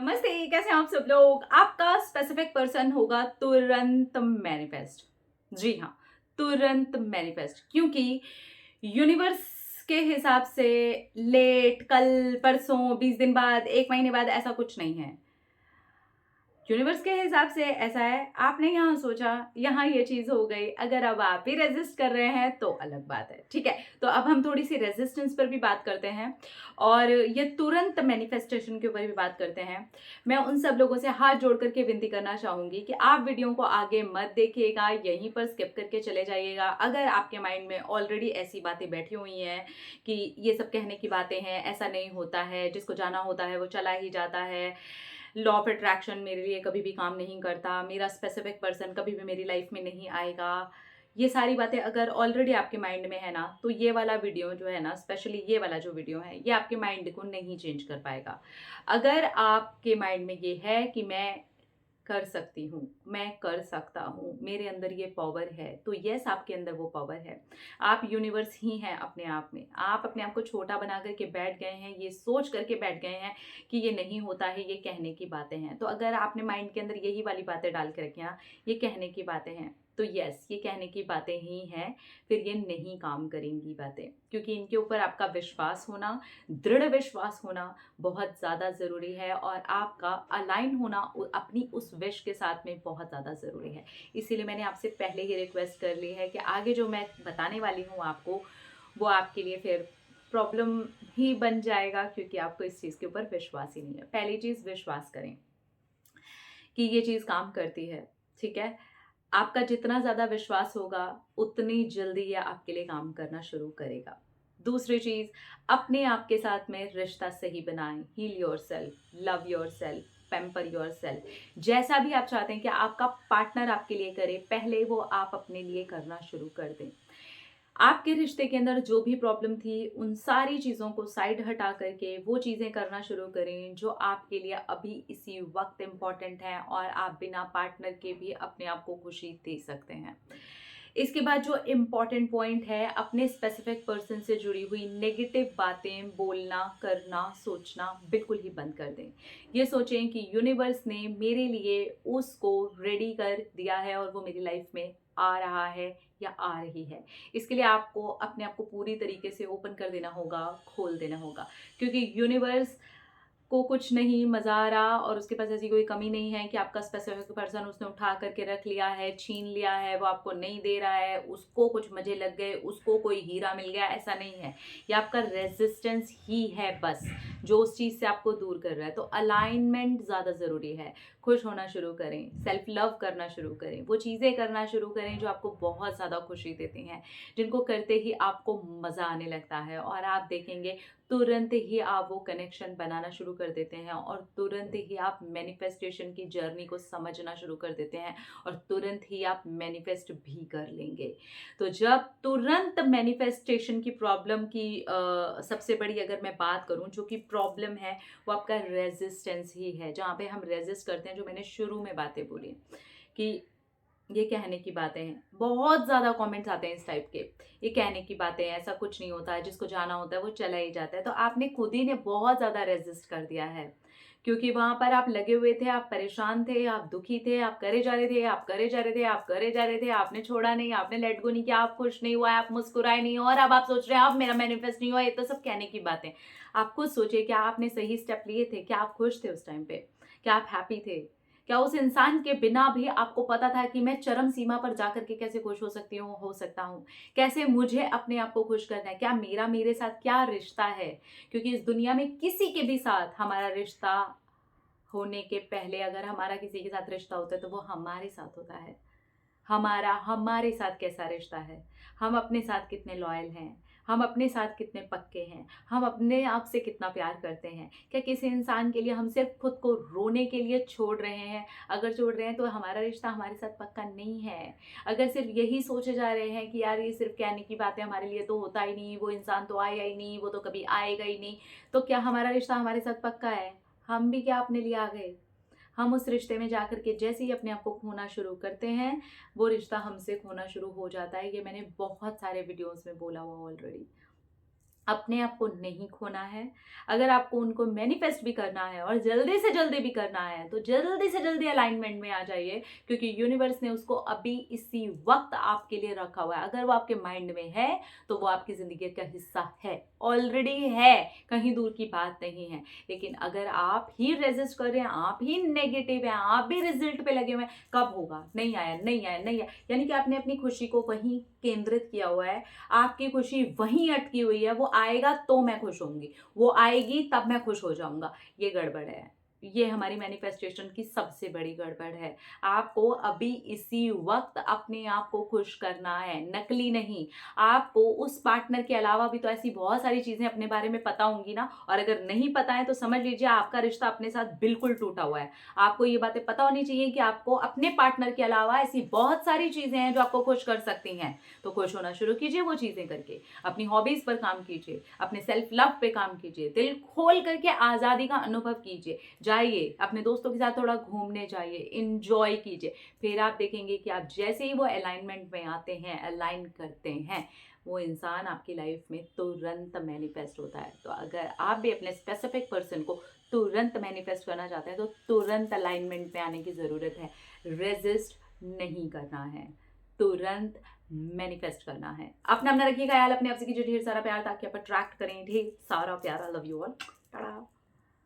नमस्ते, कैसे हैं आप सब लोग। आपका स्पेसिफिक पर्सन होगा तुरंत मैनिफेस्ट। जी हाँ, तुरंत मैनिफेस्ट, क्योंकि यूनिवर्स के हिसाब से लेट, कल, परसों, 20 दिन बाद, 1 महीने बाद ऐसा कुछ नहीं है। यूनिवर्स के हिसाब से ऐसा है, आपने यहाँ सोचा, यहाँ ये चीज़ हो गई। अगर अब आप भी रेजिस्ट कर रहे हैं तो अलग बात है, ठीक है। तो अब हम थोड़ी सी रेजिस्टेंस पर भी बात करते हैं और ये तुरंत मैनिफेस्टेशन के ऊपर भी बात करते हैं। मैं उन सब लोगों से हाथ जोड़ करके विनती करना चाहूँगी कि आप वीडियो को आगे मत देखिएगा, यहीं पर स्किप करके चले जाइएगा। अगर आपके माइंड में ऑलरेडी ऐसी बातें बैठी हुई हैं कि ये सब कहने की बातें हैं, ऐसा नहीं होता है, जिसको जाना होता है वो चला ही जाता है, लॉ ऑफ अट्रैक्शन मेरे लिए कभी भी काम नहीं करता, मेरा स्पेसिफिक पर्सन कभी भी मेरी लाइफ में नहीं आएगा, ये सारी बातें अगर ऑलरेडी आपके माइंड में है ना, तो ये वाला वीडियो जो है ना, स्पेशली ये वाला जो वीडियो है, ये आपके माइंड को नहीं चेंज कर पाएगा। अगर आपके माइंड में ये है कि मैं कर सकती हूँ, मैं कर सकता हूँ, मेरे अंदर ये पावर है, तो यस, आपके अंदर वो पावर है। आप यूनिवर्स ही हैं अपने आप में। आप अपने आप को छोटा बना करके बैठ गए हैं, ये सोच करके बैठ गए हैं कि ये नहीं होता है, ये कहने की बातें हैं। तो अगर आपने माइंड के अंदर यही वाली बातें डाल के रखी हैं, ये कहने की बातें हैं, तो यस, ये कहने की बातें ही हैं, फिर ये नहीं काम करेंगी बातें, क्योंकि इनके ऊपर आपका विश्वास होना, दृढ़ विश्वास होना बहुत ज़्यादा ज़रूरी है और आपका अलाइन होना अपनी उस विश के साथ में बहुत ज़्यादा ज़रूरी है। इसीलिए मैंने आपसे पहले ही रिक्वेस्ट कर ली है कि आगे जो मैं बताने वाली हूँ आपको, वो आपके लिए फिर प्रॉब्लम ही बन जाएगा, क्योंकि आपको इस चीज़ के ऊपर विश्वास ही नहीं है। पहली चीज़, विश्वास करें कि ये चीज़ काम करती है, ठीक है। आपका जितना ज़्यादा विश्वास होगा, उतनी जल्दी ये आपके लिए काम करना शुरू करेगा। दूसरी चीज़, अपने आप के साथ में रिश्ता सही बनाएं। Heal yourself, love yourself, pamper yourself. जैसा भी आप चाहते हैं कि आपका पार्टनर आपके लिए करे, पहले वो आप अपने लिए करना शुरू कर दें। आपके रिश्ते के अंदर जो भी प्रॉब्लम थी, उन सारी चीज़ों को साइड हटा करके वो चीज़ें करना शुरू करें जो आपके लिए अभी इसी वक्त इम्पॉर्टेंट हैं और आप बिना पार्टनर के भी अपने आप को खुशी दे सकते हैं। इसके बाद जो इम्पॉर्टेंट पॉइंट है, अपने स्पेसिफिक पर्सन से जुड़ी हुई नेगेटिव बातें बोलना, करना, सोचना बिल्कुल ही बंद कर दें। ये सोचें कि यूनिवर्स ने मेरे लिए उसको रेडी कर दिया है और वो मेरी लाइफ में आ रहा है या आ रही है। इसके लिए आपको अपने आप को पूरी तरीके से ओपन कर देना होगा, खोल देना होगा, क्योंकि यूनिवर्स को कुछ नहीं मज़ा आ रहा और उसके पास ऐसी कोई कमी नहीं है कि आपका स्पेसिफिक पर्सन उसने उठा करके रख लिया है, छीन लिया है, वो आपको नहीं दे रहा है, उसको कुछ मज़े लग गए, उसको कोई हीरा मिल गया, ऐसा नहीं है। ये आपका रेजिस्टेंस ही है बस, जो उस चीज़ से आपको दूर कर रहा है। तो अलाइनमेंट ज़्यादा ज़रूरी है। खुश होना शुरू करें, सेल्फ लव करना शुरू करें, वो चीज़ें करना शुरू करें जो आपको बहुत ज़्यादा खुशी देती हैं, जिनको करते ही आपको मज़ा आने लगता है और आप देखेंगे तुरंत ही आप वो कनेक्शन बनाना शुरू कर देते हैं और तुरंत ही आप मैनिफेस्टेशन की जर्नी को समझना शुरू कर देते हैं और तुरंत ही आप मैनिफेस्ट भी कर लेंगे। तो जब तुरंत मैनिफेस्टेशन की प्रॉब्लम की सबसे बड़ी अगर मैं बात करूं, जो कि प्रॉब्लम है वो आपका रेजिस्टेंस ही है। जहाँ पे हम रेजिस्ट करते हैं, जो मैंने शुरू में बातें बोली कि ये कहने की बातें हैं, बहुत ज़्यादा कमेंट्स आते हैं इस टाइप के, ये कहने की बातें हैं, ऐसा कुछ नहीं होता है, जिसको जाना होता है वो चला ही जाता है। तो आपने खुद ही ने बहुत ज़्यादा रेजिस्ट कर दिया है, क्योंकि वहाँ पर आप लगे हुए थे, आप परेशान थे, आप दुखी थे, आप करे जा रहे थे, आप करे जा रहे थे, आप करे जा रहे थे, आपने छोड़ा नहीं, आपने लेट गो नहीं किया, आप खुश नहीं हुआ, आप मुस्कुराए नहीं और अब आप सोच रहे हैं अब मेरा मैनिफेस्ट नहीं हुआ। ये तो सब कहने की बातें। आप खुद सोचिए, क्या आपने सही स्टेप लिए थे? क्या आप खुश थे उस टाइम पे? क्या आप हैप्पी थे? क्या उस इंसान के बिना भी आपको पता था कि मैं चरम सीमा पर जाकर के कैसे खुश हो सकती हूँ, हो सकता हूँ? कैसे मुझे अपने आप को खुश करना है? क्या मेरा मेरे साथ क्या रिश्ता है? क्योंकि इस दुनिया में किसी के भी साथ हमारा रिश्ता होने के पहले, अगर हमारा किसी के साथ रिश्ता होता है तो वो हमारे साथ होता है। हमारा हमारे साथ कैसा रिश्ता है, हम अपने साथ कितने लॉयल हैं, हम अपने साथ कितने पक्के हैं, हम अपने आप से कितना प्यार करते हैं। क्या किसी इंसान के लिए हम सिर्फ खुद को रोने के लिए छोड़ रहे हैं? अगर छोड़ रहे हैं तो हमारा रिश्ता हमारे साथ पक्का नहीं है। अगर सिर्फ यही सोचे जा रहे हैं कि यार ये सिर्फ कहने की बातें, हमारे लिए तो होता ही नहीं, वो इंसान तो आया ही नहीं, वो तो कभी आएगा ही नहीं, तो क्या हमारा रिश्ता हमारे साथ पक्का है? हम भी क्या अपने लिए आ गए? हम उस रिश्ते में जाकर के जैसे ही अपने आप को खोना शुरू करते हैं, वो रिश्ता हमसे खोना शुरू हो जाता है। ये मैंने बहुत सारे वीडियोस में बोला हुआ ऑलरेडी। अपने आप को नहीं खोना है। अगर आपको उनको मैनिफेस्ट भी करना है और जल्दी से जल्दी भी करना है तो जल्दी से जल्दी अलाइनमेंट में आ जाइए, क्योंकि यूनिवर्स ने उसको अभी इसी वक्त आपके लिए रखा हुआ है। अगर वो आपके माइंड में है तो वो आपकी ज़िंदगी का हिस्सा है, ऑलरेडी है, कहीं दूर की बात नहीं है। लेकिन अगर आप ही रेजिस्ट कर रहे हैं, आप ही नेगेटिव हैं, आप भी रिजल्ट पे लगे हुए हैं, कब होगा, नहीं आया, नहीं आया, नहीं आया, यानी कि आपने अपनी खुशी को वहीं केंद्रित किया हुआ है, आपकी खुशी वहीं अटकी हुई है। वो आएगा तो मैं खुश होंगी, वो आएगी तब मैं खुश हो जाऊंगा। ये गड़बड़ है, ये हमारी मैनिफेस्टेशन की सबसे बड़ी गड़बड़ है। आपको अभी इसी वक्त अपने आप को खुश करना है, नकली नहीं। आपको उस पार्टनर के अलावा भी तो ऐसी बहुत सारी चीजें अपने बारे में पता होंगी ना, और अगर नहीं पता है तो समझ लीजिए आपका रिश्ता अपने साथ बिल्कुल टूटा हुआ है। आपको ये बातें पता होनी चाहिए कि आपको अपने पार्टनर के अलावा ऐसी बहुत सारी चीजें हैं जो आपको खुश कर सकती हैं। तो खुश होना शुरू कीजिए वो चीजें करके, अपनी हॉबीज पर काम कीजिए, अपने सेल्फ लव पे काम कीजिए, दिल खोल करके आजादी का अनुभव कीजिए, जाइए अपने दोस्तों के साथ थोड़ा घूमने जाइए, इंजॉय कीजिए। फिर आप देखेंगे कि आप जैसे ही वो अलाइनमेंट में आते हैं, अलाइन करते हैं, वो इंसान आपकी लाइफ में तुरंत मैनिफेस्ट होता है। तो अगर आप भी अपने स्पेसिफिक पर्सन को तुरंत मैनिफेस्ट करना चाहते हैं तो तुरंत अलाइनमेंट में आने की ज़रूरत है, रेजिस्ट नहीं करना है, तुरंत मैनिफेस्ट करना है। अपना अपना रखिए ख्याल, अपने आप से कीजिए ढेर सारा प्यार ताकि आप अट्रैक्ट करें ढेर सारा प्यार। I love you all. Tata.